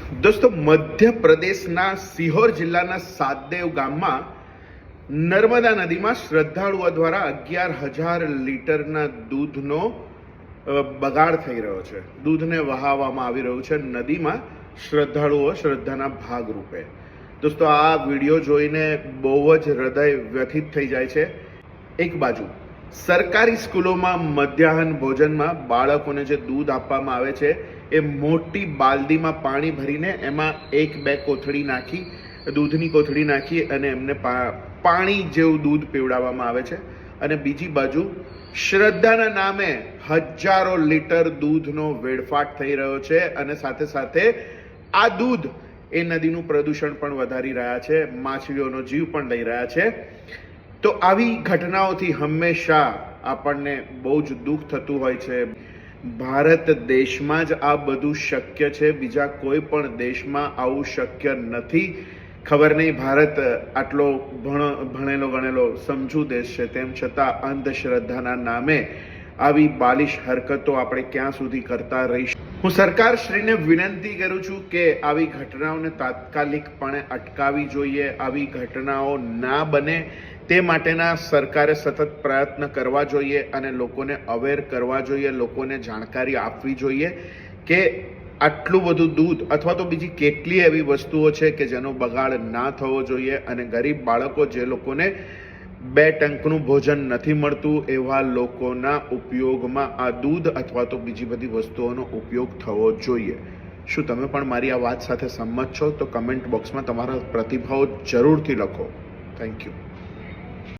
દોસ્તો, મધ્યપ્રદેશના સિહોર જિલ્લાના સાતદેવ ગામમાં નર્મદા નદીમાં શ્રદ્ધાળુઓ દ્વારા 11,000 લીટરના દૂધનો બગાડ થઈ રહ્યો છે. દૂધને વહાવવામાં આવી રહ્યું છે નદીમાં શ્રદ્ધાળુઓ શ્રદ્ધાના ભાગરૂપે. દોસ્તો, આ વિડીયો જોઈને બહુ જ હૃદય વ્યથિત થઈ જાય છે. એક બાજુ સરકારી સ્કૂલોમાં મધ્યાહન ભોજનમાં બાળકોને જે દૂધ આપવામાં આવે છે એ મોટી બાલદીમાં પાણી ભરીને એમાં 1-2 કોથળી નાખી, દૂધની કોથળી નાખી અને એમને પાણી જેવું દૂધ પીવડાવવામાં આવે છે. અને બીજી બાજુ શ્રદ્ધાના નામે હજારો લીટર દૂધનો વેડફાટ થઈ રહ્યો છે અને સાથે સાથે આ દૂધ એ નદીનું પ્રદૂષણ પણ વધારી રહ્યા છે, માછલીઓનો જીવ પણ લઈ રહ્યા છે. તો આવી ઘટનાઓથી હંમેશા આપણને બહુ જ દુઃખ થતું હોય છે. ભારત દેશમાં જ આ બધું શક્ય છે, બીજા કોઈ પણ દેશમાં આવું શક્ય નથી. ખબર નહીં, ભારત આટલો ભણેલો ગણેલો સમજુ દેશ છે, તેમ છતાં અંધશ્રદ્ધાના નામે આવી બાલિશ હરકતો આપણે ક્યાં સુધી કરતા રહીશું? હું સરકારશ્રીને વિનંતી કરું છું કે આવી ઘટનાઓને તાત્કાલિકપણે અટકાવવી જોઈએ. આવી ઘટનાઓ ના બને તે માટેના સરકારે સતત પ્રયત્ન કરવા જોઈએ અને લોકોને અવેર કરવા જોઈએ, લોકોને જાણકારી આપવી જોઈએ કે આટલું બધું દૂધ અથવા તો બીજી કેટલી એવી વસ્તુઓ છે કે જેનો બગાડ ના થવો જોઈએ. અને ગરીબ બાળકો, જે લોકોને 2 ટંકનું ભોજન નથી મળતું, એવા લોકોના ઉપયોગમાં આ દૂધ અથવા તો બીજી બધી વસ્તુઓનો ઉપયોગ થવો જોઈએ. શું તમે પણ મારી આ વાત સાથે સંમત છો? તો કમેન્ટ બોક્સમાં તમારા પ્રતિભાવો જરૂરથી લખો. Thank you.